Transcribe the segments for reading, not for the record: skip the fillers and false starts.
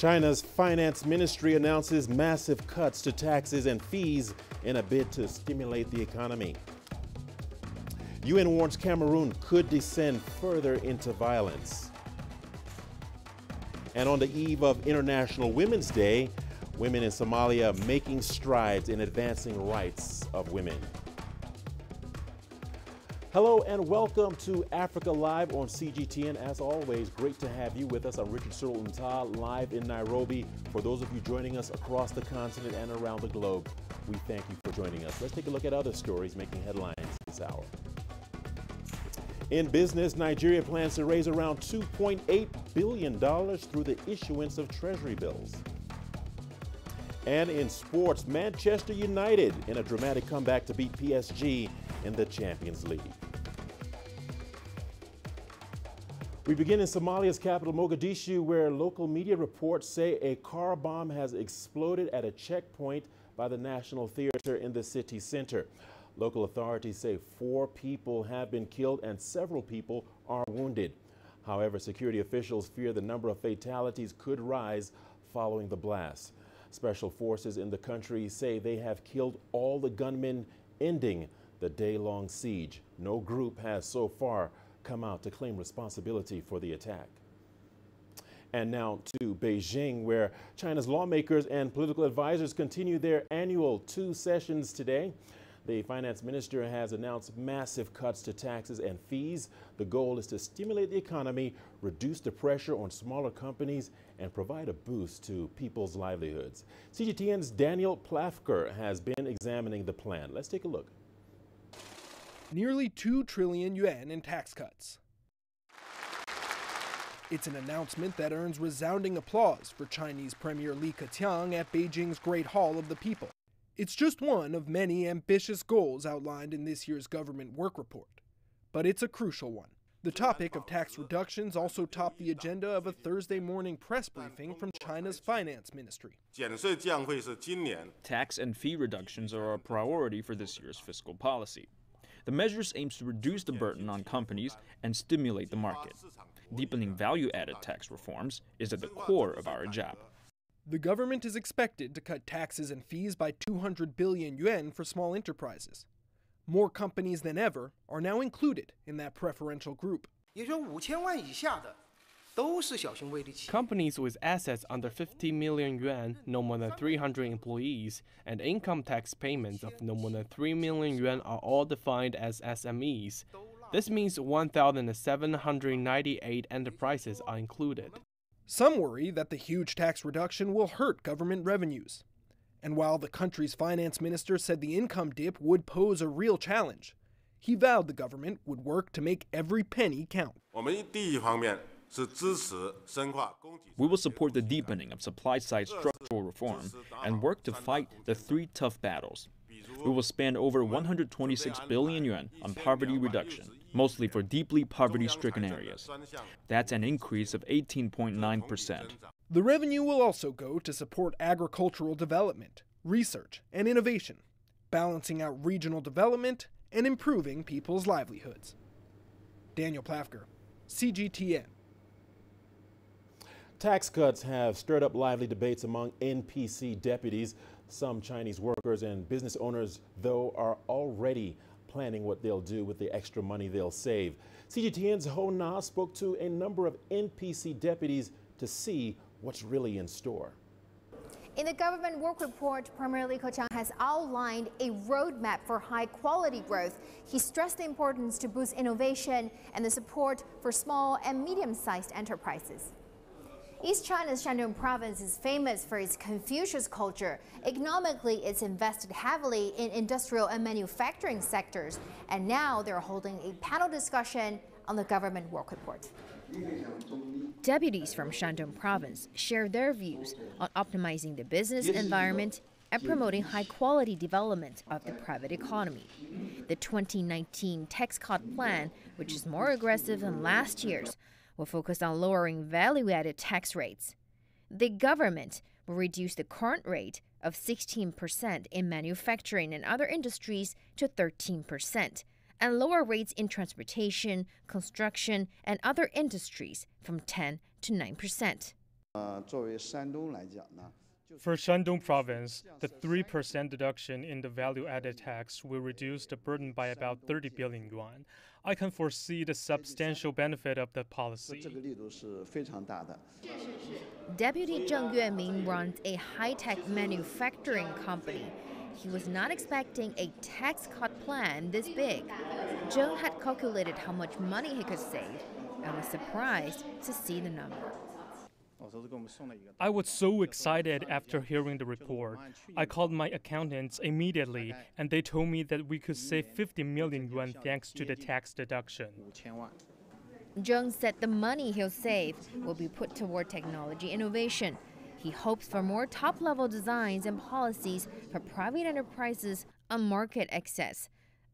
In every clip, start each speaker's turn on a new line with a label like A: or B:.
A: China's finance ministry announces massive cuts to taxes and fees in a bid to stimulate the economy. UN warns Cameroon could descend further into violence. And on the eve of International Women's Day, women in Somalia making strides in advancing rights of women. Hello and welcome to Africa Live on CGTN. As always, great to have you with us. I'm Richard Nta, live in Nairobi. For those of you joining us across the continent and around the globe, we thank you for joining us. Let's take a look at other stories making headlines this hour. In business, Nigeria plans to raise around $2.8 billion through the issuance of treasury bills. And in sports, Manchester United in a dramatic comeback to beat PSG in the Champions League. We begin in Somalia's capital, Mogadishu, where local media reports say a car bomb has exploded at a checkpoint by the National Theater in the city center. Local authorities say 4 people have been killed and several people are wounded. However, security officials fear the number of fatalities could rise following the blast. Special forces in the country say they have killed all the gunmen, ending the day-long siege. No group has so far come out to claim responsibility for the attack. And now to Beijing, where China's lawmakers and political advisors continue their annual 2 sessions today. The finance minister has announced massive cuts to taxes and fees. The goal is to stimulate the economy, reduce the pressure on smaller companies, and provide a boost to people's livelihoods. CGTN's Daniel Plafker has been examining the plan. Let's take a look.
B: Nearly 2 trillion yuan in tax cuts. It's an announcement that earns resounding applause for Chinese Premier Li Keqiang at Beijing's Great Hall of the People. It's just one of many ambitious goals outlined in this year's government work report. But it's a crucial one. The topic of tax reductions also topped the agenda of a Thursday morning press briefing from China's finance ministry.
C: Tax and fee reductions are a priority for this year's fiscal policy. The measures aims to reduce the burden on companies and stimulate the market. Deepening value-added tax reforms is at the core of our job.
B: The government is expected to cut taxes and fees by 200 billion yuan for small enterprises. More companies than ever are now included in that preferential group.
D: Companies with assets under 50 million yuan, no more than 300 employees, and income tax payments of no more than 3 million yuan are all defined as SMEs. This means 1,798 enterprises are included.
B: Some worry that the huge tax reduction will hurt government revenues. And while the country's finance minister said the income dip would pose a real challenge, he vowed the government would work to make every penny count.
C: We will support the deepening of supply-side structural reform and work to fight the 3 tough battles. We will spend over 126 billion yuan on poverty reduction, mostly for deeply poverty-stricken areas. That's an increase of 18.9%.
B: The revenue will also go to support agricultural development, research, and innovation, balancing out regional development and improving people's livelihoods. Daniel Plafker, CGTN.
A: Tax cuts have stirred up lively debates among NPC deputies. Some Chinese workers and business owners, though, are already planning what they'll do with the extra money they'll save. CGTN's Ho Na spoke to a number of NPC deputies to see what's really in store.
E: In the government work report, Premier Li Keqiang has outlined a roadmap for high-quality growth. He stressed the importance to boost innovation and the support for small and medium-sized enterprises. East China's Shandong province is famous for its Confucius culture. Economically, it's invested heavily in industrial and manufacturing sectors. And now they're holding a panel discussion on the government work report. Deputies from Shandong province share their views on optimizing the business environment and promoting high-quality development of the private economy. The 2019 tax cut plan, which is more aggressive than last year's, will focus on lowering value-added tax rates. The government will reduce the current rate of 16% in manufacturing and other industries to 13%, and lower rates in transportation, construction, and other industries from 10 to 9%.
F: For Shandong province, the 3% deduction in the value-added tax will reduce the burden by about 30 billion yuan. I can foresee the substantial benefit of the policy.
E: Deputy Zheng Yueming runs a high-tech manufacturing company. He was not expecting a tax cut plan this big. Zheng had calculated how much money he could save and was surprised to see the number.
F: I was so excited after hearing the report. I called my accountants immediately, and they told me that we could save 50 million yuan thanks to the tax deduction.
E: Zheng said the money he'll save will be put toward technology innovation. He hopes for more top-level designs and policies for private enterprises on market access.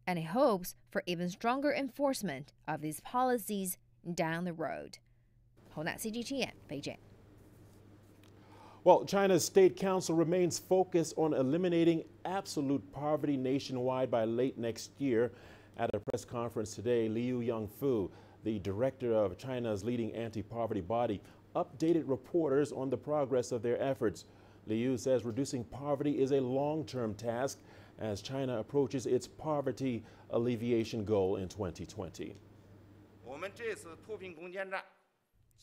E: And he hopes for even stronger enforcement of these policies down the road. CGTN, Beijing.
A: Well, China's State Council remains focused on eliminating absolute poverty nationwide by late next year. At a press conference today, Liu Yangfu, the director of China's leading anti-poverty body, updated reporters on the progress of their efforts. Liu says reducing poverty is a long-term task as China approaches its poverty alleviation goal in 2020.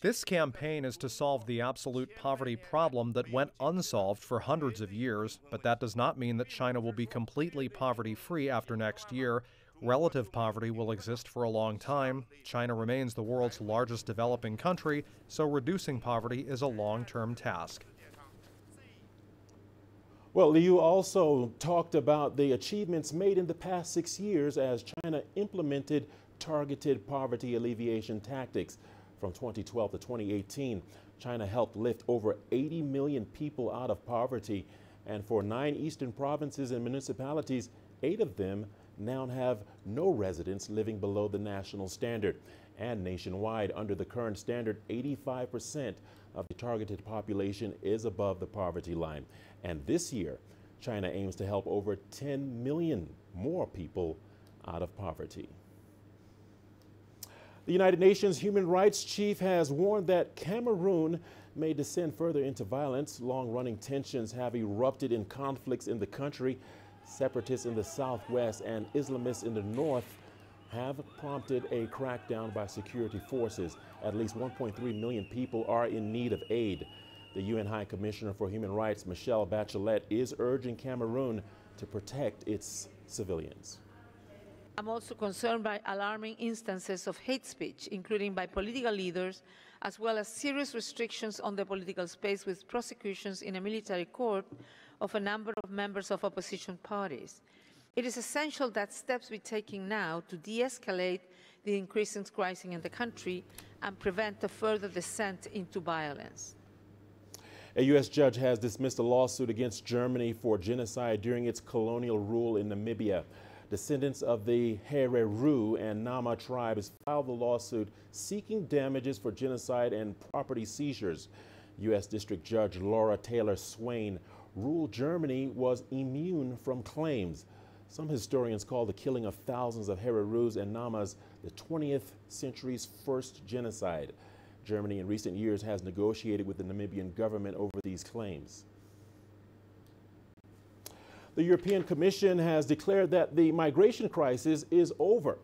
G: This campaign is to solve the absolute poverty problem that went unsolved for hundreds of years, but that does not mean that China will be completely poverty-free after next year. Relative poverty will exist for a long time. China remains the world's largest developing country, so reducing poverty is a long-term task.
A: Well, Liu also talked about the achievements made in the past 6 years as China implemented targeted poverty alleviation tactics. From 2012 to 2018, China helped lift over 80 million people out of poverty. And for 9 eastern provinces and municipalities, 8 of them now have no residents living below the national standard. And nationwide, under the current standard, 85% of the targeted population is above the poverty line. And this year, China aims to help over 10 million more people out of poverty. The United Nations Human Rights Chief has warned that Cameroon may descend further into violence. Long-running tensions have erupted in conflicts in the country. Separatists in the southwest and Islamists in the north have prompted a crackdown by security forces. At least 1.3 million people are in need of aid. The UN High Commissioner for Human Rights, Michelle Bachelet, is urging Cameroon to protect its civilians.
H: I'm also concerned by alarming instances of hate speech, including by political leaders, as well as serious restrictions on the political space with prosecutions in a military court of a number of members of opposition parties. It is essential that steps be taken now to de-escalate the increasing crisis in the country and prevent a further descent into violence.
A: A U.S. judge has dismissed a lawsuit against Germany for genocide during its colonial rule in Namibia. Descendants of the Hereru and Nama tribes filed the lawsuit seeking damages for genocide and property seizures. U.S. District Judge Laura Taylor Swain ruled Germany was immune from claims. Some historians call the killing of thousands of Hererus and Namas the 20th century's first genocide. Germany in recent years has negotiated with the Namibian government over these claims. The European Commission has declared that the migration crisis is over.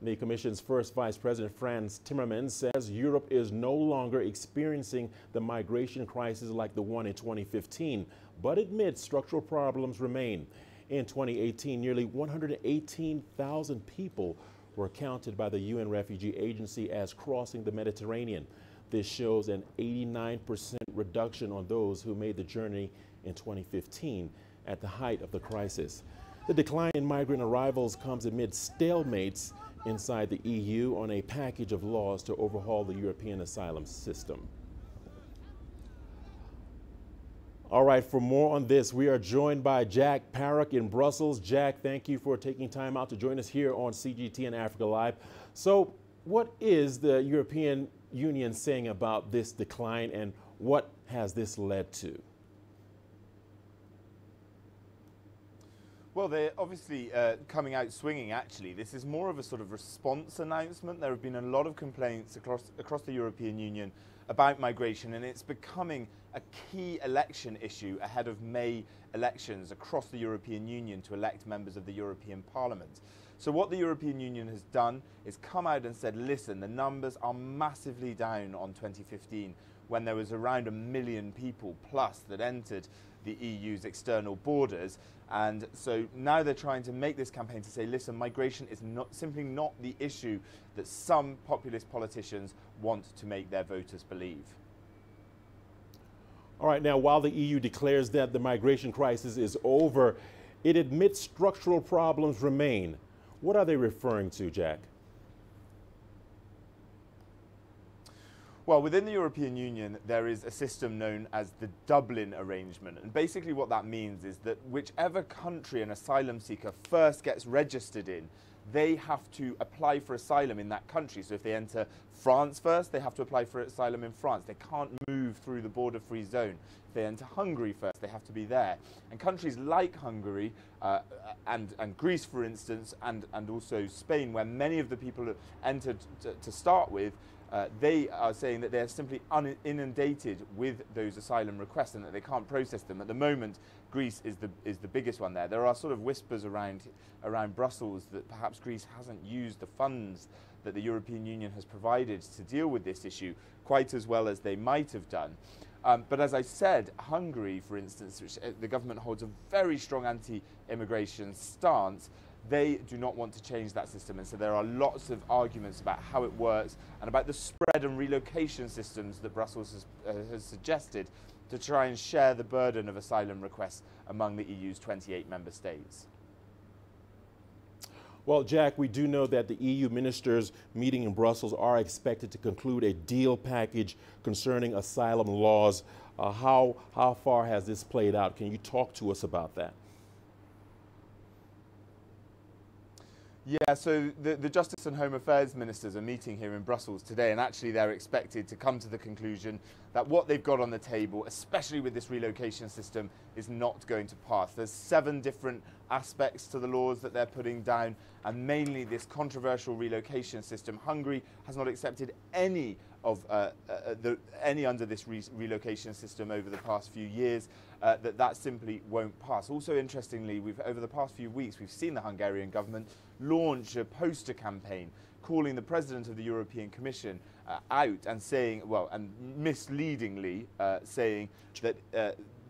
A: The Commission's first Vice President, Frans Timmermans, says Europe is no longer experiencing the migration crisis like the one in 2015, but admits structural problems remain. In 2018, nearly 118,000 people were counted by the UN Refugee Agency as crossing the Mediterranean. This shows an 89% reduction on those who made the journey in 2015. At the height of the crisis. The decline in migrant arrivals comes amid stalemates inside the EU on a package of laws to overhaul the European asylum system. All right, for more on this, we are joined by Jack Parrock in Brussels. Jack, thank you for taking time out to join us here on CGTN Africa Live. So what is the European Union saying about this decline and what has this led to?
I: Well, they're obviously coming out swinging, actually. This is more of a sort of response announcement. There have been a lot of complaints across the European Union about migration, and it's becoming a key election issue ahead of May elections across the European Union to elect members of the European Parliament. So what the European Union has done is come out and said, listen, the numbers are massively down on 2015, when there was around 1 million people plus that entered the EU's external borders. And so now they're trying to make this campaign to say, listen, migration is simply not the issue that some populist politicians want to make their voters believe.
A: All right, now, while the EU declares that the migration crisis is over, it admits structural problems remain. What are they referring to, Jack?
I: Well, within the European Union, there is a system known as the Dublin Arrangement. And basically what that means is that whichever country an asylum seeker first gets registered in, they have to apply for asylum in that country. So if they enter France first, they have to apply for asylum in France. They can't move through the border-free zone. If they enter Hungary first, they have to be there. And countries like Hungary and Greece, for instance, and also Spain, where many of the people that entered to start with, they are saying that they're simply inundated with those asylum requests and that they can't process them. At the moment, Greece is the biggest one there. There are sort of whispers around Brussels that perhaps Greece hasn't used the funds that the European Union has provided to deal with this issue quite as well as they might have done. But as I said, Hungary, for instance, which the government holds a very strong anti-immigration stance, they do not want to change that system, and so there are lots of arguments about how it works and about the spread and relocation systems that Brussels has suggested to try and share the burden of asylum requests among the EU's 28 member states.
A: Well, Jack, we do know that the EU ministers meeting in Brussels are expected to conclude a deal package concerning asylum laws. How far has this played out? Can you talk to us about that?
I: Yeah, so the Justice and Home Affairs ministers are meeting here in Brussels today, and actually they're expected to come to the conclusion that what they've got on the table, especially with this relocation system, is not going to pass. There's 7 different aspects to the laws that they're putting down, and mainly this controversial relocation system. Hungary has not accepted any of any under this relocation system over the past few years. That simply won't pass. Also, interestingly, over the past few weeks, we've seen the Hungarian government launch a poster campaign calling the President of the European Commission out and saying, well, and misleadingly saying that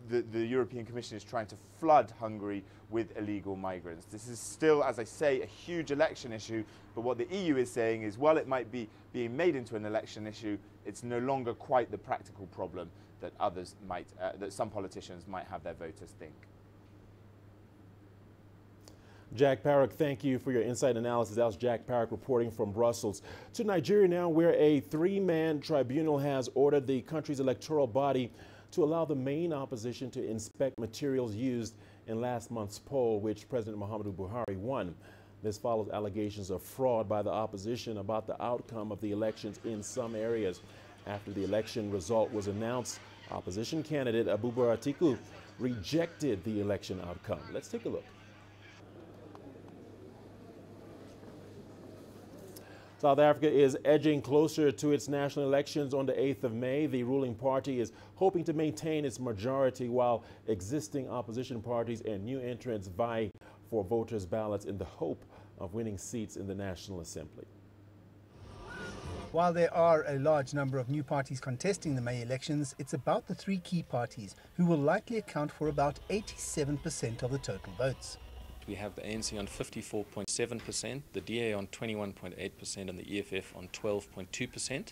I: the European Commission is trying to flood Hungary with illegal migrants. This is still, as I say, a huge election issue, but what the EU is saying is, while it might be being made into an election issue, it's no longer quite the practical problem that others might, that some politicians might have their voters think.
A: Jack Parrock, thank you for your insight analysis. That was Jack Parrock reporting from Brussels. To Nigeria now, where a 3-man tribunal has ordered the country's electoral body to allow the main opposition to inspect materials used in last month's poll, which President Muhammadu Buhari won. This follows allegations of fraud by the opposition about the outcome of the elections in some areas. After the election result was announced, opposition candidate Abubakar Atiku rejected the election outcome. Let's take a look. South Africa is edging closer to its national elections on the 8th of May. The ruling party is hoping to maintain its majority while existing opposition parties and new entrants vie for voters' ballots in the hope of winning seats in the National Assembly.
J: While there are a large number of new parties contesting the May elections, it's about the 3 key parties who will likely account for about 87% of the total votes.
K: We have the ANC on 54.7%, the DA on 21.8% and the EFF on 12.2%.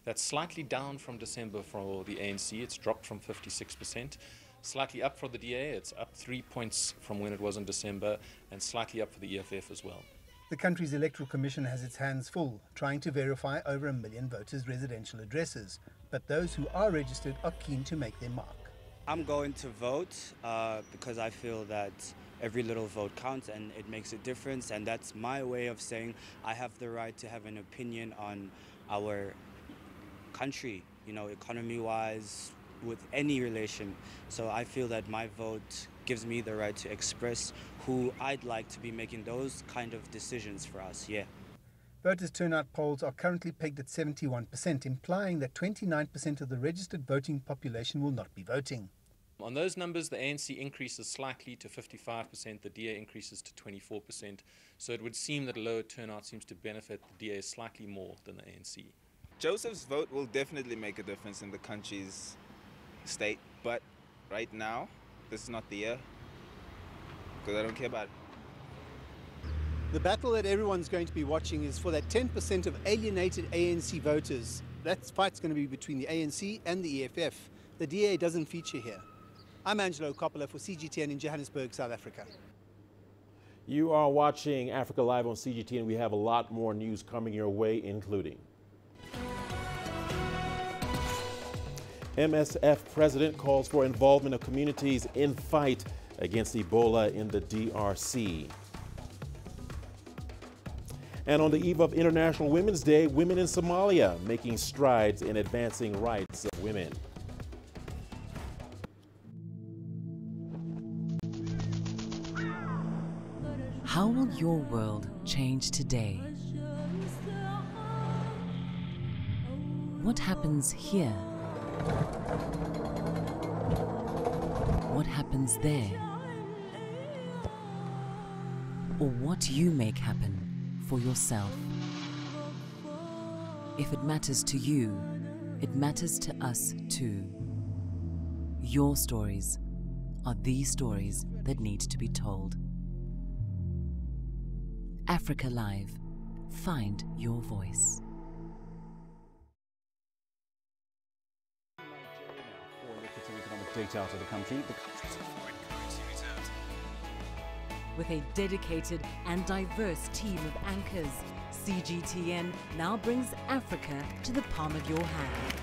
K: That's slightly down from December for the ANC. It's dropped from 56%. Slightly up for the DA. It's up 3 points from when it was in December, and slightly up for the EFF as well.
J: The country's Electoral Commission has its hands full, trying to verify over 1 million voters' residential addresses. But those who are registered are keen to make their mark.
L: I'm going to vote because I feel that every little vote counts and it makes a difference, and that's my way of saying I have the right to have an opinion on our country, you know, economy-wise, with any relation. So I feel that my vote gives me the right to express who I'd like to be making those kind of decisions for us, yeah.
J: Voters' turnout polls are currently pegged at 71%, implying that 29% of the registered voting population will not be voting.
K: On those numbers, the ANC increases slightly to 55%, the DA increases to 24%. So it would seem that a lower turnout seems to benefit the DA slightly more than the ANC.
M: Joseph's vote will definitely make a difference in the country's state, but right now, this is not the year, because I don't care about it.
J: The battle that everyone's going to be watching is for that 10% of alienated ANC voters. That fight's going to be between the ANC and the EFF. The DA doesn't feature here. I'm Angelo Coppola for CGTN in Johannesburg, South Africa.
A: You are watching Africa Live on CGTN. We have a lot more news coming your way, including MSF president calls for involvement of communities in fight against Ebola in the DRC. And on the eve of International Women's Day, women in Somalia making strides in advancing rights of women.
N: How will your world change today? What happens here? What happens there? Or what you make happen for yourself? If it matters to you, it matters to us too. Your stories are the stories that need to be told. Africa Live. Find your voice.
O: Data out of the country. The country's foreign currency reserves.
N: With a dedicated and diverse team of anchors, CGTN now brings Africa to the palm of your hand.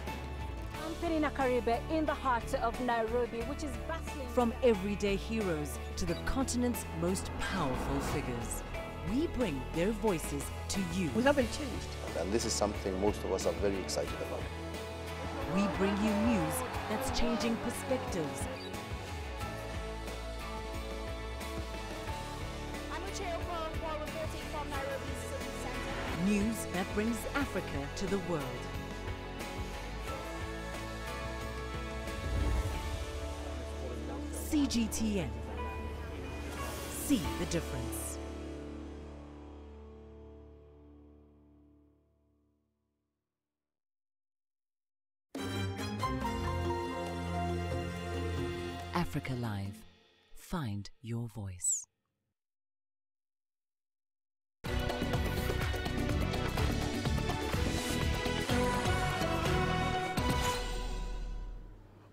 P: I'm Penina Karibe in the heart of Nairobi, which is bustling.
N: From everyday heroes to the continent's most powerful figures, we bring their voices to you.
Q: We haven't changed. And this is something most of us are very excited about.
N: We bring you news that's changing perspectives.
P: I'm Uche reporting from Nairobi City Center.
N: News that brings Africa to the world. CGTN. See the difference. Africa Live. Find your voice.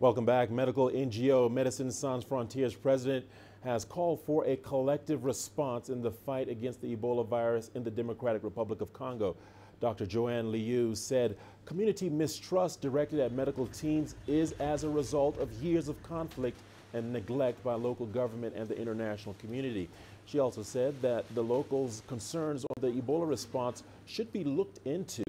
A: Welcome back. Medical NGO Médecins Sans Frontières president has called for a collective response in the fight against the Ebola virus in the Democratic Republic of Congo. Dr. Joanne Liu said community mistrust directed at medical teams is as a result of years of conflict and neglect by local government and the international community. She also said that the locals' concerns on the Ebola response should be looked into,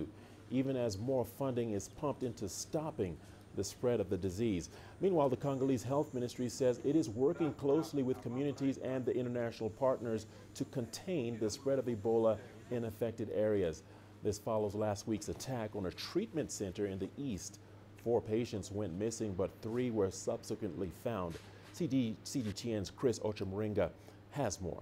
A: even as more funding is pumped into stopping the spread of the disease. Meanwhile, the Congolese Health Ministry says it is working closely with communities and the international partners to contain the spread of Ebola in affected areas. This follows last week's attack on a treatment center in the east. 4 patients went missing, but 3 were subsequently found. CGTN's Chris Ochemringa has more.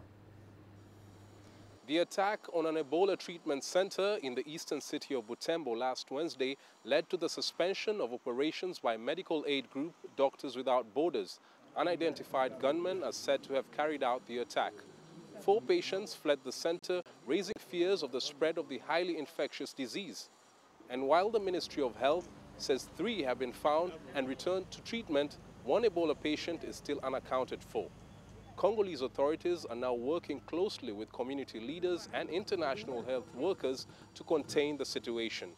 R: The attack on an Ebola treatment center in the eastern city of Butembo last Wednesday led to the suspension of operations by medical aid group Doctors Without Borders. Unidentified gunmen are said to have carried out the attack. 4 patients fled the center, raising fears of the spread of the highly infectious disease. And while the Ministry of Health says 3 have been found and returned to treatment, 1 Ebola patient is still unaccounted for. Congolese authorities are now working closely with community leaders and international health workers to contain the situation.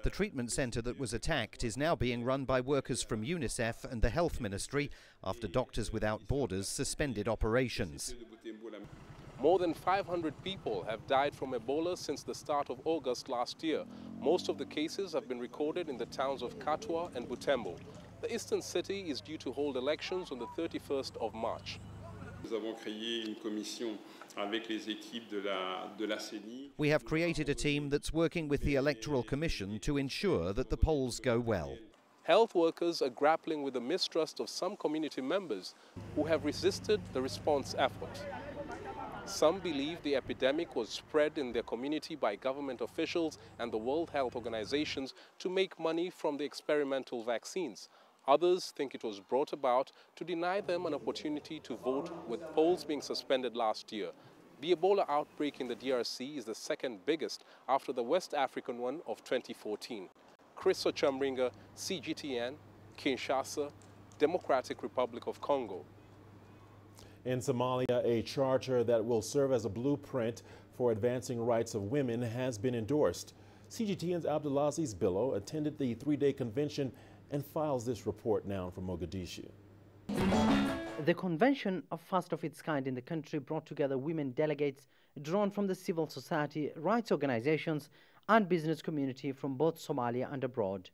G: The treatment center that was attacked is now being run by workers from UNICEF and the Health Ministry after Doctors Without Borders suspended operations.
R: More than 500 people have died from Ebola since the start of August last year. Most of the cases have been recorded in the towns of Katwa and Butembo. The eastern city is due to hold elections on the 31st of March.
G: We have created a team that's working with the Electoral Commission to ensure that the polls go well.
R: Health workers are grappling with the mistrust of some community members who have resisted the response effort. Some believe the epidemic was spread in their community by government officials and the World Health Organizations to make money from the experimental vaccines. Others think it was brought about to deny them an opportunity to vote, with polls being suspended last year. The Ebola outbreak in the DRC is the second biggest after the West African one of 2014. Chris Ochambringa, CGTN, Kinshasa, Democratic Republic of Congo.
A: In Somalia, a charter that will serve as a blueprint for advancing rights of women has been endorsed. CGTN's Abdulaziz Billo attended the three-day convention and files this report now from Mogadishu.
S: The convention, a first of its kind in the country, brought together women delegates drawn from the civil society, rights organizations, and business community from both Somalia and abroad.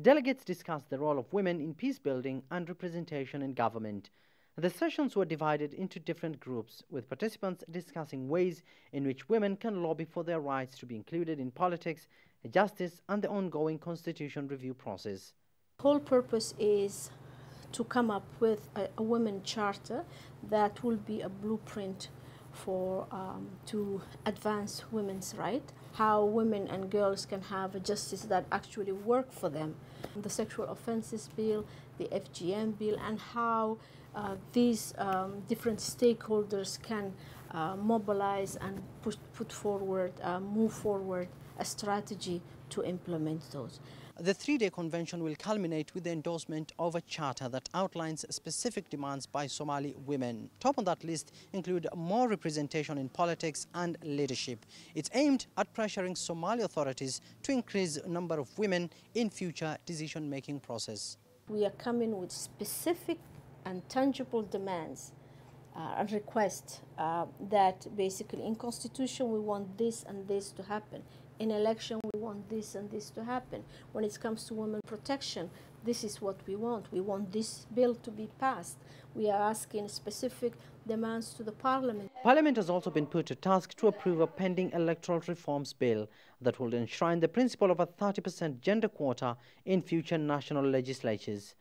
S: Delegates discussed the role of women in peace building and representation in government. The sessions were divided into different groups, with participants discussing ways in which women can lobby for their rights to be included in politics, justice, and the ongoing constitution review process.
T: The whole purpose is to come up with a women charter that will be a blueprint for to advance women's rights, how women and girls can have a justice that actually work for them. The sexual offenses bill, the FGM bill, and how these different stakeholders can mobilize and put forward, move forward a strategy to implement those.
S: The three-day convention will culminate with the endorsement of a charter that outlines specific demands by Somali women. Top on that list include more representation in politics and leadership. It's aimed at pressuring Somali authorities to increase the number of women in future decision-making process.
T: We are coming with specific and tangible demands and requests that basically in constitution we want this and this to happen. In election we want this and this to happen. When it comes to women protection, this is what we want. We want this bill to be passed. We are asking specific demands to the Parliament.
S: Parliament has also been put to task to approve a pending electoral reforms bill that will enshrine the principle of a 30% gender quota in future national legislatures.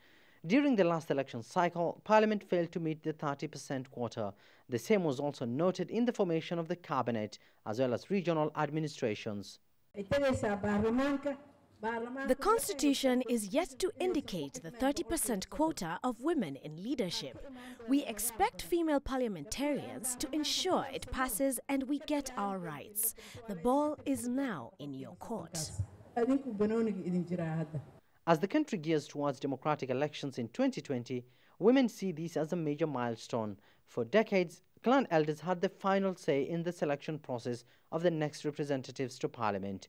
S: During the last election cycle, Parliament failed to meet the 30% quota. The same was also noted in the formation of the cabinet, as well as regional administrations.
U: The Constitution is yet to indicate the 30% quota of women in leadership. We expect female parliamentarians to ensure it passes and we get our rights. The ball is now in your court.
S: As the country gears towards democratic elections in 2020, women see this as a major milestone. For decades, clan elders had the final say in the selection process of the next representatives to Parliament.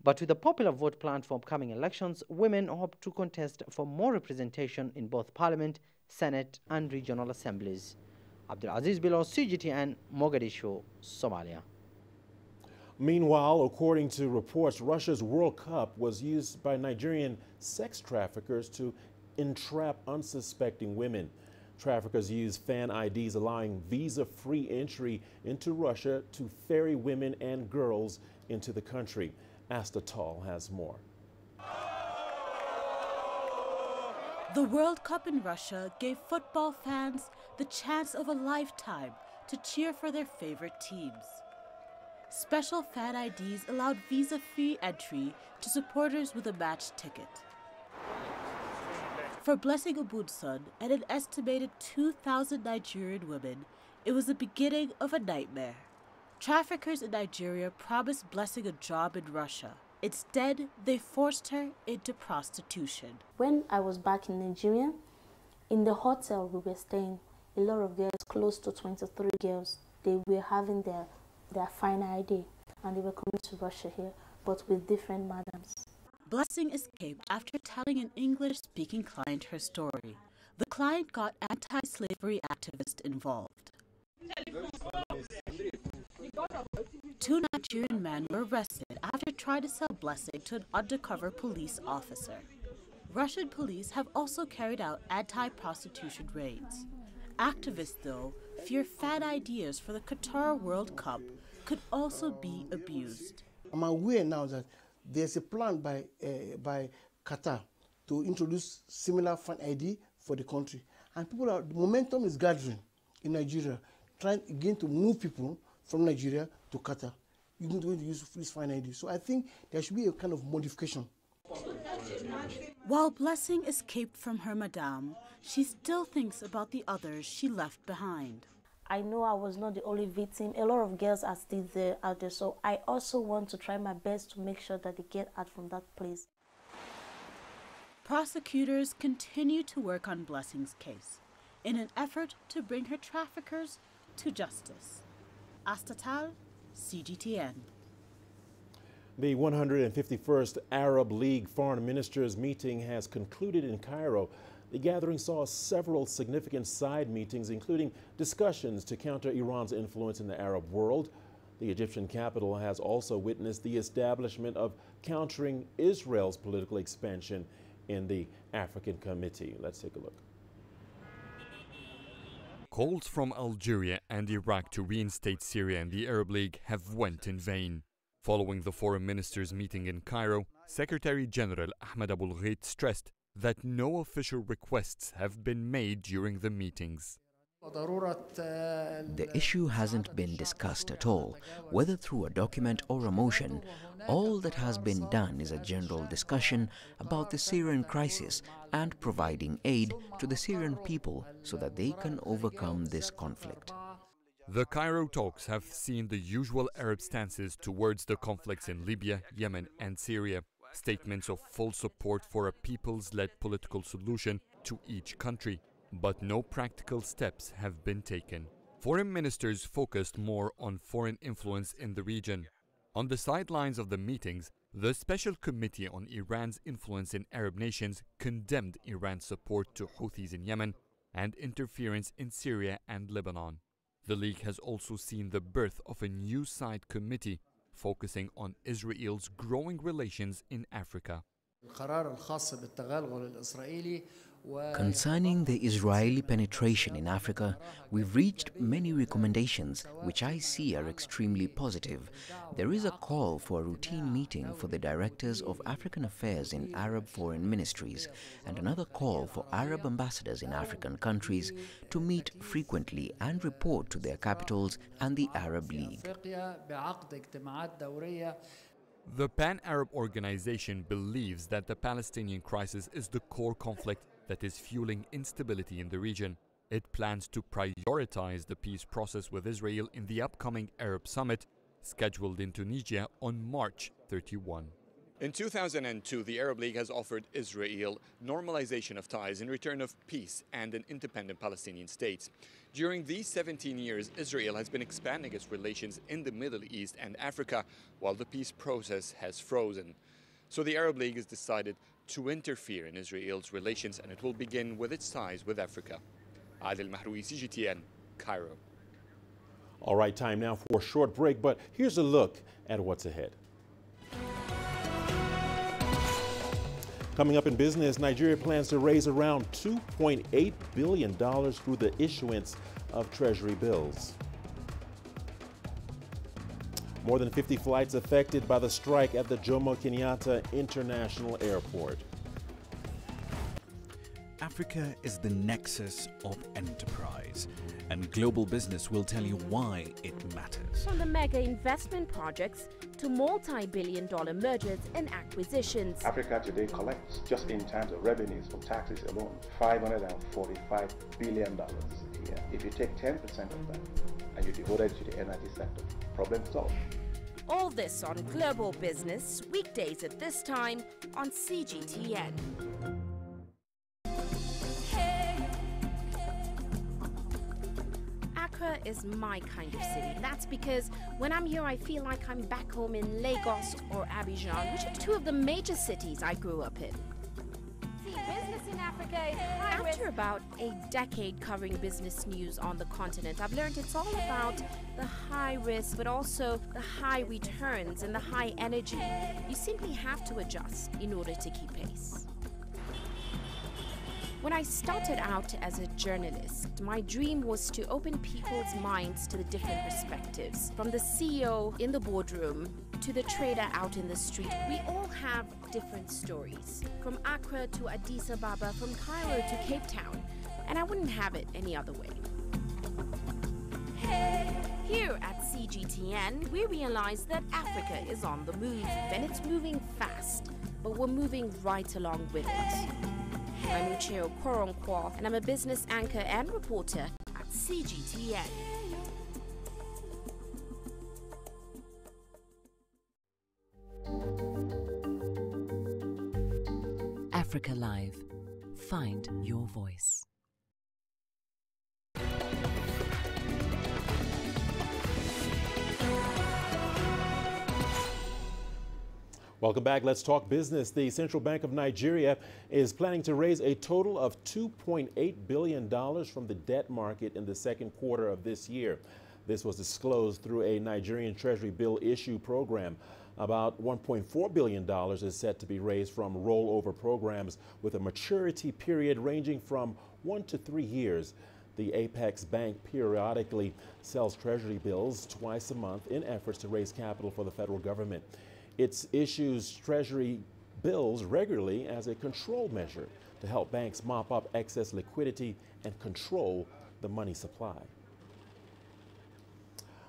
S: But with a popular vote planned for upcoming elections, women hope to contest for more representation in both Parliament, Senate, and regional assemblies. Abdulaziz Billo, CGTN, Mogadishu, Somalia.
A: Meanwhile, according to reports, Russia's World Cup was used by Nigerian sex traffickers to entrap unsuspecting women. Traffickers use fan IDs allowing visa-free entry into Russia to ferry women and girls into the country. Asta Tall has more.
V: The World Cup in Russia gave football fans the chance of a lifetime to cheer for their favorite teams. Special fan IDs allowed visa-free entry to supporters with a match ticket. For Blessing Obudson and an estimated 2,000 Nigerian women, it was the beginning of a nightmare. Traffickers in Nigeria promised Blessing a job in Russia. Instead, they forced her into prostitution.
W: When I was back in Nigeria, in the hotel we were staying, a lot of girls, close to 23 girls, they were having their final ID and they were coming to Russia here, but with different madams.
V: Blessing escaped after telling an English-speaking client her story. The client got anti-slavery activists involved. 2 Nigerian men were arrested after trying to sell Blessing to an undercover police officer. Russian police have also carried out anti-prostitution raids. Activists, though, fear fan ideas for the Qatar World Cup could also be abused.
B: I'm aware now that there's a plan by Qatar to introduce similar fan ID for the country. And the momentum is gathering in Nigeria, trying again to move people from Nigeria to Qatar. You're going to use this fan ID. So I think there should be a kind of modification.
V: While Blessing escaped from her madame, she still thinks about the others she left behind.
W: I know I was not the only victim. A lot of girls are still out there, so I also want to try my best to make sure that they get out from that place.
V: Prosecutors continue to work on Blessing's case in an effort to bring her traffickers to justice. Astatal, CGTN.
A: The 151st Arab League Foreign Ministers meeting has concluded in Cairo. The gathering saw several significant side meetings, including discussions to counter Iran's influence in the Arab world. The Egyptian capital has also witnessed the establishment of countering Israel's political expansion in the African Committee. Let's take a look.
C: Calls from Algeria and Iraq to reinstate Syria in the Arab League have went in vain. Following the foreign ministers' meeting in Cairo, Secretary General Ahmed Abul Ghait stressed that no official requests have been made during the meetings.
D: The issue hasn't been discussed at all, whether through a document or a motion. All that has been done is a general discussion about the Syrian crisis and providing aid to the Syrian people so that they can overcome this conflict.
C: The Cairo talks have seen the usual Arab stances towards the conflicts in Libya, Yemen and Syria. Statements of full support for a peoples-led political solution to each country, but no practical steps have been taken. Foreign ministers focused more on foreign influence in the region. On the sidelines of the meetings, the Special Committee on Iran's influence in Arab nations condemned Iran's support to Houthis in Yemen and interference in Syria and Lebanon. The League has also seen the birth of a new side committee focusing on Israel's growing relations in Africa.
D: Concerning the Israeli penetration in Africa, we've reached many recommendations which I see are extremely positive. There is a call for a routine meeting for the directors of African affairs in Arab foreign ministries and another call for Arab ambassadors in African countries to meet frequently and report to their capitals and the Arab League.
C: The Pan-Arab Organization believes that the Palestinian crisis is the core conflict that is fueling instability in the region. It plans to prioritize the peace process with Israel in the upcoming Arab Summit, scheduled in Tunisia on March 31.
X: In 2002, the Arab League has offered Israel normalization of ties in return of peace and an independent Palestinian state. During these 17 years, Israel has been expanding its relations in the Middle East and Africa, while the peace process has frozen. So the Arab League has decided to interfere in Israel's relations, and it will begin with its ties with Africa. Adil Mahroui, CGTN, Cairo.
A: All right, time now for a short break, but here's a look at what's ahead. Coming up in business, Nigeria plans to raise around $2.8 billion through the issuance of Treasury bills. More than 50 flights affected by the strike at the Jomo Kenyatta International Airport.
Y: Africa is the nexus of enterprise, and global business will tell you why it matters.
U: From the mega investment projects to multi-billion-dollar mergers and acquisitions.
Q: Africa today collects, just in terms of revenues from taxes alone, $545 billion a year. If you take 10% of that and you devote it to the energy sector, problem solved.
U: All this on Global Business, weekdays at this time on CGTN. Accra is my kind of city. That's because when I'm here, I feel like I'm back home in Lagos or Abidjan, which are two of the major cities I grew up in.
P: Business in Africa is high risk.
U: After about a decade covering business news on the continent, I've learned it's all about the high risk, but also the high returns and the high energy. You simply have to adjust in order to keep pace.
E: When I started out as a journalist, my dream was to open people's minds to the different perspectives. From the CEO in the boardroom to the trader out in the street, we all have different stories. From Accra to Addis Ababa, from Cairo to Cape Town. And I wouldn't have it any other way. Here at CGTN, we realize that Africa is on the move, and it's moving fast, but we're moving right along with it. I'm Ucheo Koronkwo, and I'm a business anchor and reporter at CGTN.
N: Africa Live. Find your voice.
A: Welcome back. Let's talk business. The Central Bank of Nigeria is planning to raise a total of $2.8 billion from the debt market in the second quarter of this year. This was disclosed through a Nigerian Treasury bill issue program. About $1.4 billion is set to be raised from rollover programs with a maturity period ranging from 1 to 3 years. The Apex Bank periodically sells Treasury bills twice a month in efforts to raise capital for the federal government. It issues Treasury bills regularly as a control measure to help banks mop up excess liquidity and control the money supply.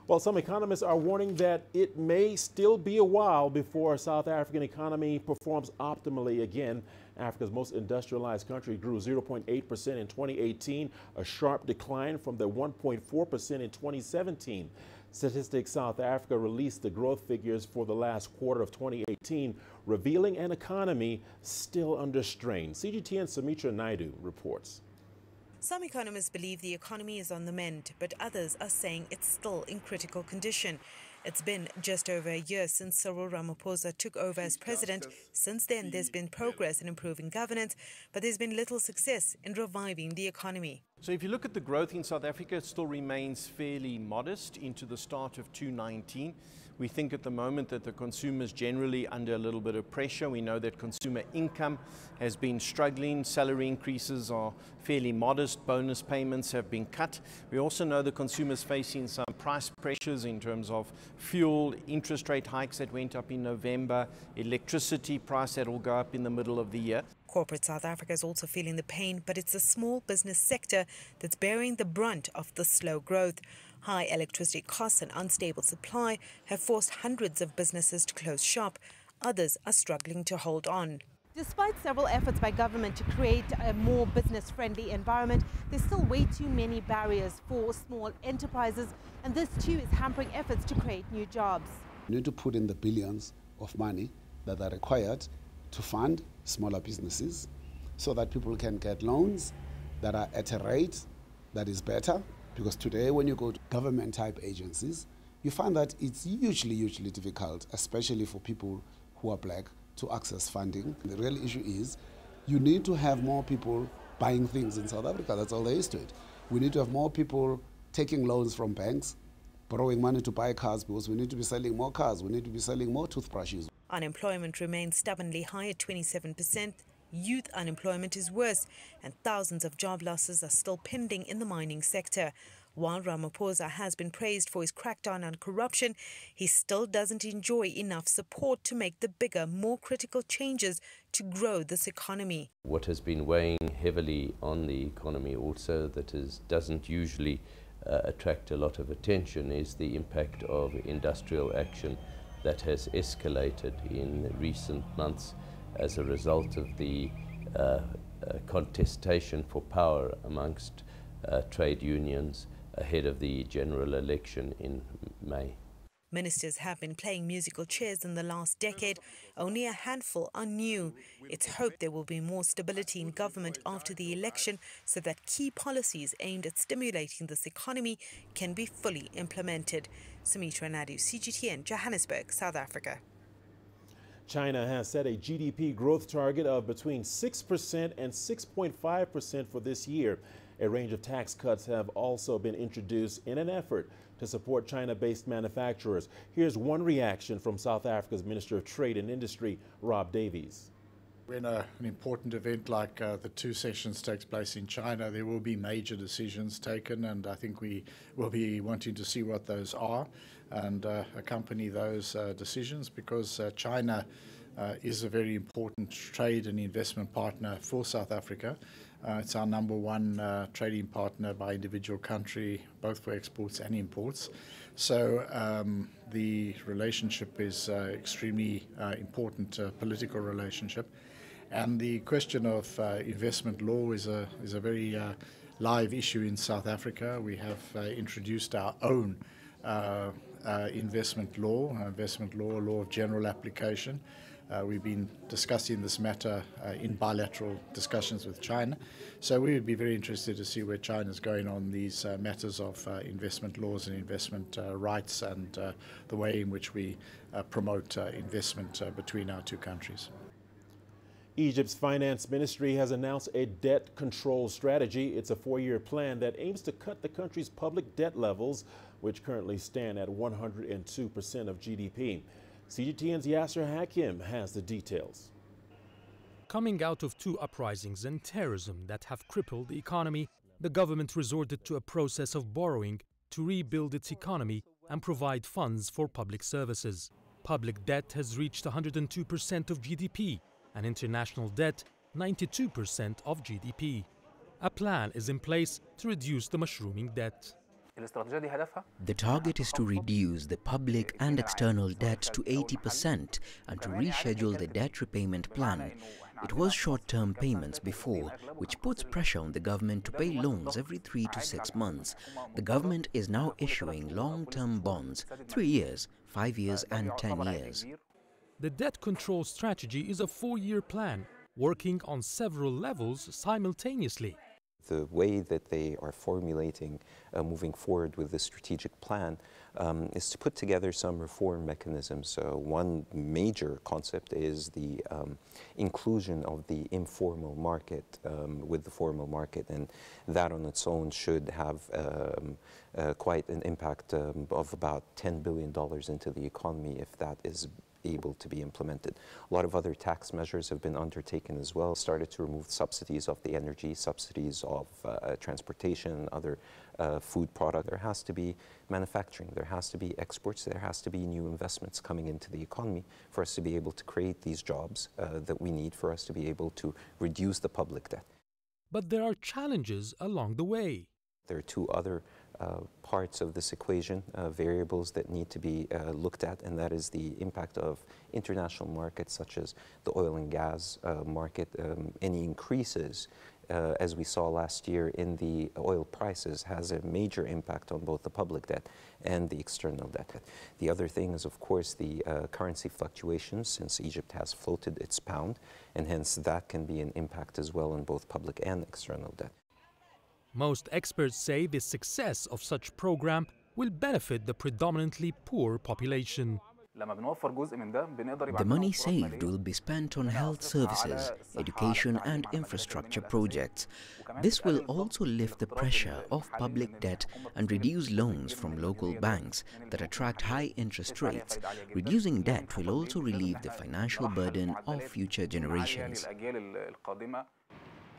A: Well, some economists are warning that it may still be a while before a South African economy performs optimally again. Africa's most industrialized country grew 0.8% in 2018, a sharp decline from the 1.4% in 2017. Statistics South Africa released the growth figures for the last quarter of 2018, revealing an economy still under strain. CGTN Sumitra Naidu reports.
F: Some economists believe the economy is on the mend, but others are saying it's still in critical condition. It's been just over a year since Cyril Ramaphosa took over as president. Since then, there's been progress in improving governance, but there's been little success in reviving the economy.
G: So if you look at the growth in South Africa, it still remains fairly modest into the start of 2019. We think at the moment that the consumer is generally under a little bit of pressure. We know that consumer income has been struggling. Salary increases are fairly modest. Bonus payments have been cut. We also know the consumers facing some price pressures in terms of fuel, interest rate hikes that went up in November, electricity price that will go up in the middle of the year.
F: Corporate South Africa is also feeling the pain, but it's the small business sector that's bearing the brunt of the slow growth. High electricity costs and unstable supply have forced hundreds of businesses to close shop. Others are struggling to hold on.
H: Despite several efforts by government to create a more business-friendly environment, there's still way too many barriers for small enterprises, and this too is hampering efforts to create new jobs.
I: We need to put in the billions of money that are required to fund smaller businesses so that people can get loans that are at a rate that is better. Because today when you go to government type agencies, you find that it's hugely difficult, especially for people who are black, to access funding. The real issue is you need to have more people buying things in South Africa. That's all there is to it. We need to have more people taking loans from banks, borrowing money to buy cars, because we need to be selling more cars. We need to be selling more toothbrushes.
F: Unemployment remains stubbornly high at 27%. Youth unemployment is worse, and thousands of job losses are still pending in the mining sector. While Ramaphosa has been praised for his crackdown on corruption, he still doesn't enjoy enough support to make the bigger, more critical changes to grow this economy.
L: What has been weighing heavily on the economy also that doesn't usually attract a lot of attention is the impact of industrial action that has escalated in recent months as a result of the contestation for power amongst trade unions ahead of the general election in May.
F: Ministers have been playing musical chairs in the last decade. Only a handful are new. It's hoped there will be more stability in government after the election so that key policies aimed at stimulating this economy can be fully implemented. Sumitra Naidu, CGTN, Johannesburg, South Africa.
A: China has set a GDP growth target of between 6% and 6.5% for this year. A range of tax cuts have also been introduced in an effort to support China-based manufacturers. Here's one reaction from South Africa's Minister of Trade and Industry, Rob Davies.
J: When an important event like the two sessions takes place in China, there will be major decisions taken, and I think we will be wanting to see what those are and accompany those decisions, because China is a very important trade and investment partner for South Africa. It's our number one trading partner by individual country, both for exports and imports. So the relationship is extremely important political relationship. And the question of investment law is a very live issue in South Africa. We have introduced our own investment law of general application. We've been discussing this matter in bilateral discussions with China. So we would be very interested to see where China is going on these matters of investment laws and investment rights, and the way in which we promote investment between our two countries.
A: Egypt's finance ministry has announced a debt control strategy. It's a 4-year plan that aims to cut the country's public debt levels, which currently stand at 102% of GDP. CGTN's Yasser Hakim has the details.
K: Coming out of 2 uprisings and terrorism that have crippled the economy, the government resorted to a process of borrowing to rebuild its economy and provide funds for public services. Public debt has reached 102% of GDP, and international debt 92% of GDP. A plan is in place to reduce the mushrooming debt.
D: The target is to reduce the public and external debt to 80% and to reschedule the debt repayment plan. It was short-term payments before, which puts pressure on the government to pay loans every 3 to 6 months. The government is now issuing long-term bonds, 3 years, 5 years and 10 years.
K: The debt control strategy is a 4-year plan, working on several levels simultaneously.
M: The way that they are formulating moving forward with the strategic plan is to put together some reform mechanisms. One major concept is the inclusion of the informal market with the formal market, and that on its own should have quite an impact of about $10 billion into the economy if that is able to be implemented. A lot of other tax measures have been undertaken as well. Started to remove subsidies of the energy, subsidies of transportation, other food product. There has to be manufacturing, there has to be exports, there has to be new investments coming into the economy for us to be able to create these jobs that we need for us to be able to reduce the public debt.
K: But there are challenges along the way.
M: There are 2 other parts of this equation, variables that need to be looked at, and that is the impact of international markets such as the oil and gas market. Any increases, as we saw last year in the oil prices, has a major impact on both the public debt and the external debt. The other thing is, of course, the currency fluctuations, since Egypt has floated its pound, and hence that can be an impact as well on both public and external debt.
K: Most experts say the success of such program will benefit the predominantly poor population.
D: The money saved will be spent on health services, education and infrastructure projects. This will also lift the pressure of public debt and reduce loans from local banks that attract high interest rates. Reducing debt will also relieve the financial burden of future generations.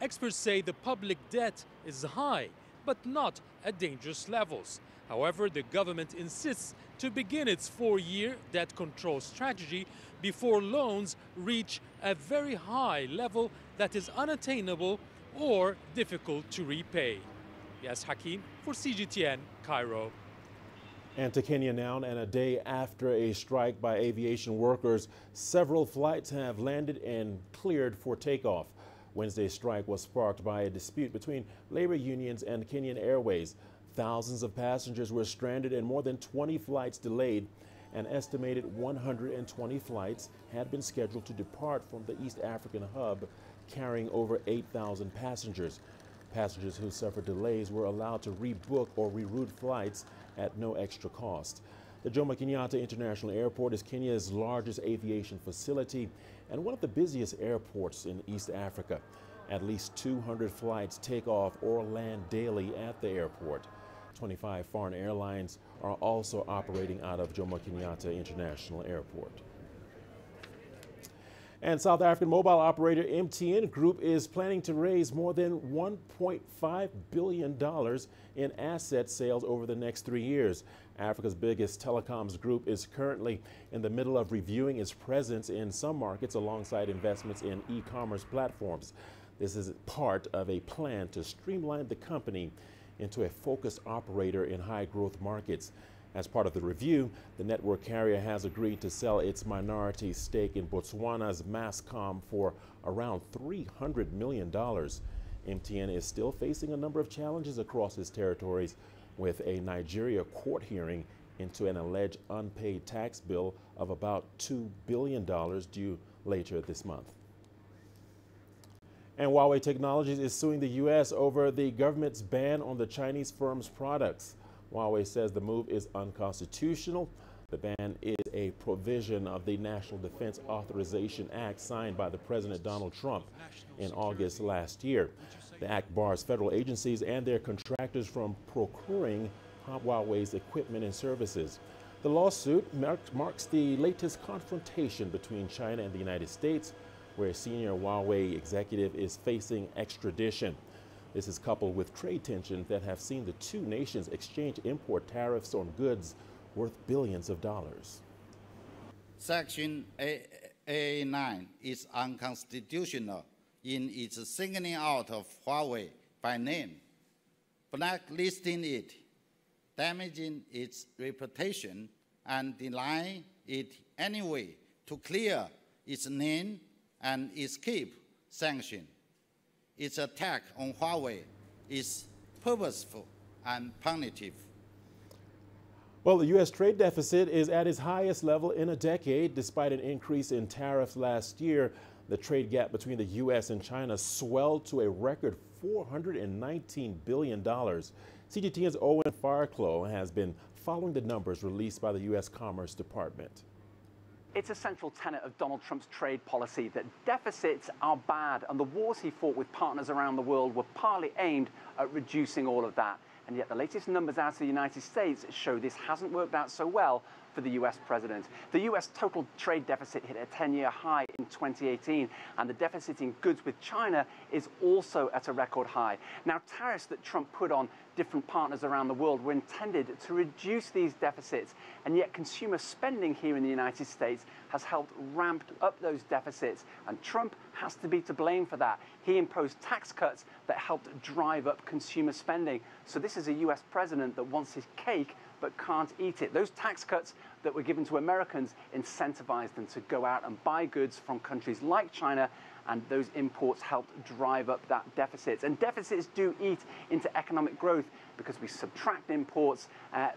K: Experts say the public debt is high, but not at dangerous levels. However, the government insists to begin its 4-year debt control strategy before loans reach a very high level that is unattainable or difficult to repay. Yes, Hakim for CGTN, Cairo.
A: And to Kenya now, and a day after a strike by aviation workers, several flights have landed and cleared for takeoff. Wednesday's strike was sparked by a dispute between labor unions and Kenyan Airways. Thousands of passengers were stranded and more than 20 flights delayed. An estimated 120 flights had been scheduled to depart from the East African hub, carrying over 8,000 passengers. Passengers who suffered delays were allowed to rebook or reroute flights at no extra cost. The Jomo Kenyatta International Airport is Kenya's largest aviation facility and one of the busiest airports in East Africa. At least 200 flights take off or land daily at the airport. 25 foreign airlines are also operating out of Jomo Kenyatta International Airport. And South African mobile operator MTN Group is planning to raise more than $1.5 billion in asset sales over the next 3 years. Africa's biggest telecoms group is currently in the middle of reviewing its presence in some markets alongside investments in e-commerce platforms. This is part of a plan to streamline the company into a focused operator in high-growth markets. As part of the review, the network carrier has agreed to sell its minority stake in Botswana's Masscom for around $300 million. MTN is still facing a number of challenges across its territories, with a Nigeria court hearing into an alleged unpaid tax bill of about $2 billion due later this month. And Huawei Technologies is suing the U.S. over the government's ban on the Chinese firm's products. Huawei says the move is unconstitutional. The ban is a provision of the National Defense Authorization Act signed by the President Donald Trump in August last year. The act bars federal agencies and their contractors from procuring Huawei's equipment and services. The lawsuit marks the latest confrontation between China and the United States, where a senior Huawei executive is facing extradition. This is coupled with trade tensions that have seen the two nations exchange import tariffs on goods worth billions of dollars.
B: Section A9 is unconstitutional in its singling out of Huawei by name, blacklisting it, damaging its reputation, and denying it any way to clear its name and escape sanction. Its attack on Huawei is purposeful and punitive.
A: Well, the U.S. trade deficit is at its highest level in a decade. Despite an increase in tariffs last year, the trade gap between the U.S. and China swelled to a record $419 billion. CGTN's Owen Fireclough has been following the numbers released by the U.S. Commerce Department.
O: It's a central tenet of Donald Trump's trade policy that deficits are bad, and the wars he fought with partners around the world were partly aimed at reducing all of that. And yet the latest numbers out of the United States show this hasn't worked out so well for the U.S. president. The U.S. total trade deficit hit a 10-year high in 2018, and the deficit in goods with China is also at a record high. Now, tariffs that Trump put on different partners around the world were intended to reduce these deficits, and yet consumer spending here in the United States has helped ramp up those deficits, and Trump has to be to blame for that. He imposed tax cuts that helped drive up consumer spending. So this is a U.S. president that wants his cake but can't eat it. Those tax cuts that were given to Americans incentivized them to go out and buy goods from countries like China, and those imports helped drive up that deficit. And deficits do eat into economic growth because we subtract imports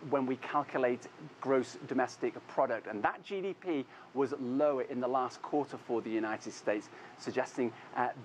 O: when we calculate gross domestic product. And that GDP was lower in the last quarter for the United States, suggesting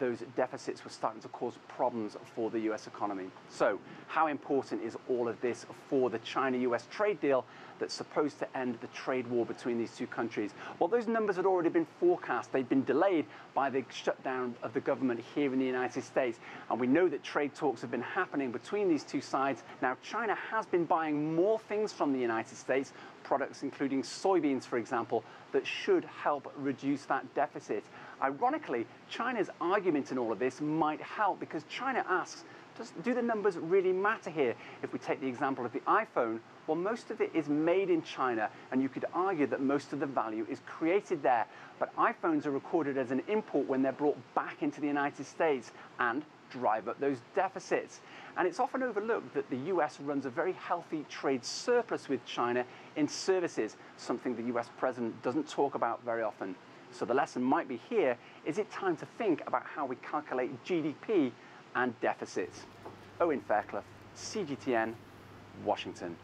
O: those deficits were starting to cause problems for the US economy. So how important is all of this for the China-US trade deal that's supposed to end the trade war between these two countries? Well, those numbers had already been forecast. They'd been delayed by the shutdown of the government here in the United States. And we know that trade talks have been happening between these two sides. Now, China has been buying more things from the United States, products including soybeans, for example, that should help reduce that deficit. Ironically, China's argument in all of this might help because China asks, do the numbers really matter here? If we take the example of the iPhone, well, most of it is made in China, and you could argue that most of the value is created there. But iPhones are recorded as an import when they're brought back into the United States and drive up those deficits. And it's often overlooked that the US runs a very healthy trade surplus with China in services, something the US president doesn't talk about very often. So the lesson might be here, is it time to think about how we calculate GDP and deficits? Owen Fairclough, CGTN, Washington.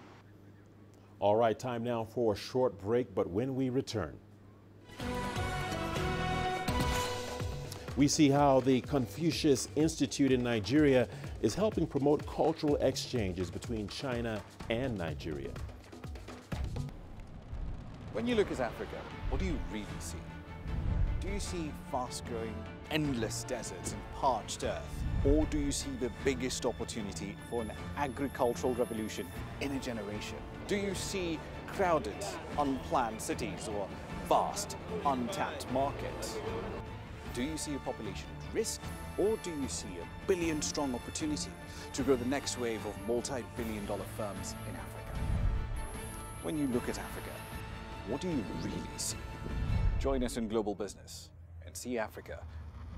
A: All right, time now for a short break, but when we return, we see how the Confucius Institute in Nigeria is helping promote cultural exchanges between China and Nigeria.
R: When you look at Africa, what do you really see? Do you see fast-growing, endless deserts and parched earth? Or do you see the biggest opportunity for an agricultural revolution in a generation? Do you see crowded, unplanned cities or vast, untapped market? Do you see a population at risk, or do you see a billion-strong opportunity to grow the next wave of multi-billion-dollar firms in Africa? When you look at Africa, what do you really see? Join us in Global Business and see Africa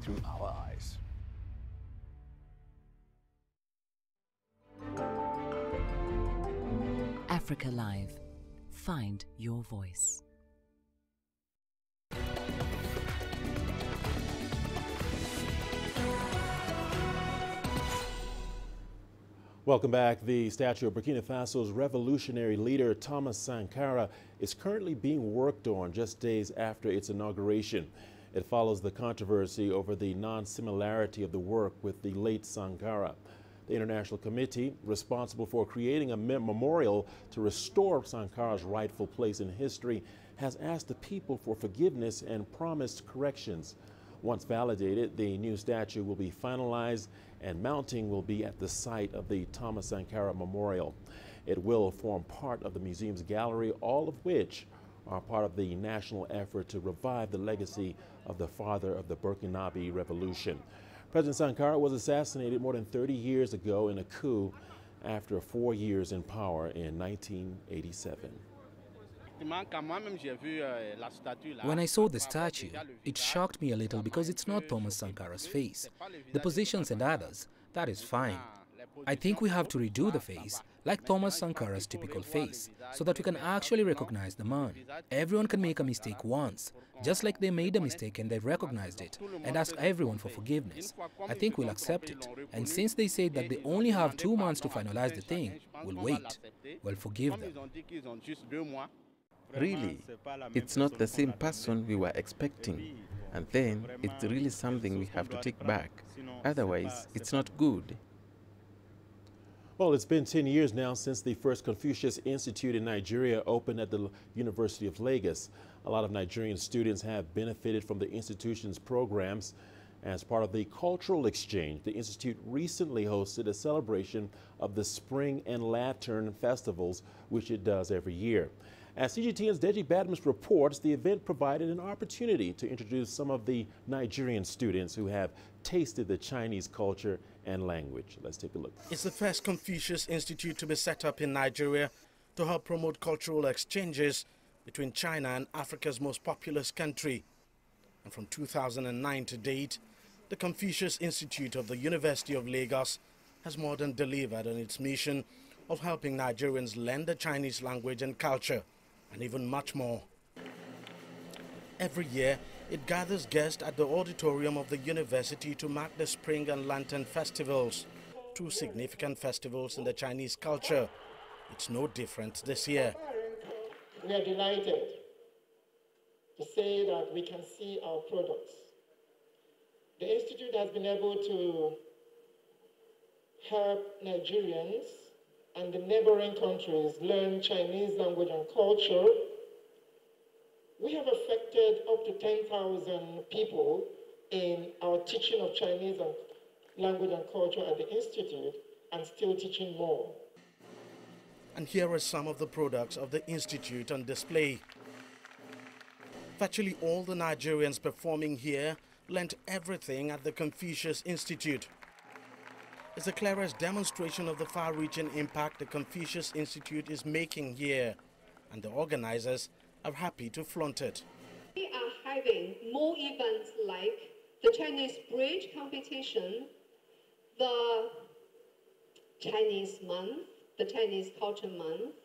R: through our eyes.
N: Africa Live. Find your voice.
A: Welcome back. The statue of Burkina Faso's revolutionary leader Thomas Sankara is currently being worked on just days after its inauguration. It follows the controversy over the non-similarity of the work with the late Sankara. The International Committee, responsible for creating a memorial to restore Sankara's rightful place in history, has asked the people for forgiveness and promised corrections. Once validated, the new statue will be finalized and mounting will be at the site of the Thomas Sankara Memorial. It will form part of the museum's gallery, all of which are part of the national effort to revive the legacy of the father of the Burkinabe Revolution. President Sankara was assassinated more than 30 years ago in a coup after 4 years in power in 1987.
C: When I saw the statue, it shocked me a little because it's not Thomas Sankara's face. The positions and others, that is fine. I think we have to redo the face, like Thomas Sankara's typical face, so that we can actually recognize the man. Everyone can make a mistake once, just like they made a mistake and they recognized it, and ask everyone for forgiveness. I think we'll accept it. And since they said that they only have 2 months to finalize the thing, we'll wait. We'll forgive them.
S: Really, it's not the same person we were expecting. And then it's really something we have to take back. Otherwise, it's not good.
A: Well, it's been 10 years now since the first Confucius Institute in Nigeria opened at the University of Lagos. A lot of Nigerian students have benefited from the institution's programs. As part of the cultural exchange, the Institute recently hosted a celebration of the Spring and Lantern Festivals, which it does every year. As CGTN's Deji Badmus reports, the event provided an opportunity to introduce some of the Nigerian students who have tasted the Chinese culture and language. Let's take a look.
T: It's the first Confucius Institute to be set up in Nigeria to help promote cultural exchanges between China and Africa's most populous country. And from 2009 to date, the Confucius Institute of the University of Lagos has more than delivered on its mission of helping Nigerians learn the Chinese language and culture, and even much more. Every year, it gathers guests at the auditorium of the university to mark the Spring and Lantern Festivals, 2 significant festivals in the Chinese culture. It's no different this year.
V: We are delighted to say that we can see our products. The Institute has been able to help Nigerians and the neighboring countries learn Chinese language and culture. We have affected up to 10,000 people in our teaching of Chinese language and culture at the Institute, and still teaching more.
T: And here are some of the products of the Institute on display. Virtually all the Nigerians performing here learnt everything at the Confucius Institute. It's the clearest demonstration of the far-reaching impact the Confucius Institute is making here, and the organizers are happy to flaunt it.
W: We are having more events like the Chinese Bridge competition, the Chinese Month, the Chinese Culture Month,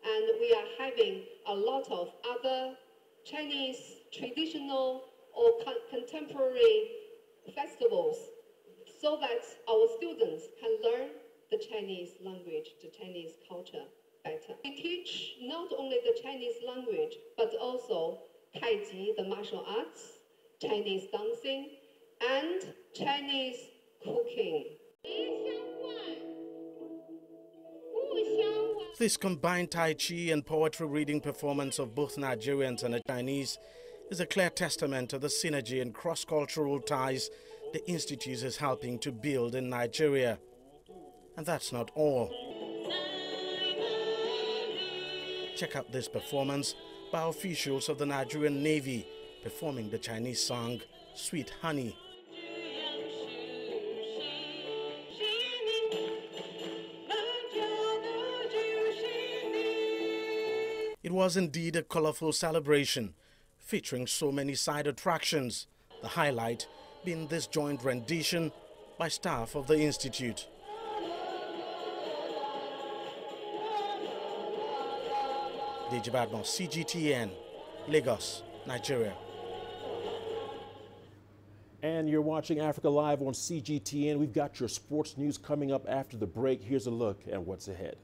W: and we are having a lot of other Chinese traditional or contemporary festivals, so that our students can learn the Chinese language, the Chinese culture better. We teach not only the Chinese language, but also Tai Chi, the martial arts, Chinese dancing, and Chinese cooking.
T: This combined Tai Chi and poetry reading performance of both Nigerians and the Chinese is a clear testament to the synergy and cross-cultural ties the Institute is helping to build in Nigeria. And that's not all. Check out this performance by officials of the Nigerian Navy performing the Chinese song Sweet Honey. It was indeed a colorful celebration, featuring so many side attractions, the highlight being this joint rendition by staff of the Institute. Deji Badmo, CGTN, Lagos, Nigeria.
A: And you're watching Africa Live on CGTN. We've got your sports news coming up after the break. Here's a look at what's ahead.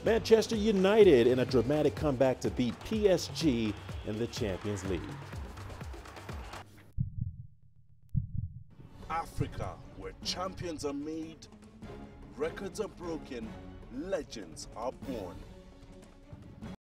A: Manchester United in a dramatic comeback to beat PSG in the Champions League.
P: Africa, where champions are made, records are broken, legends are born.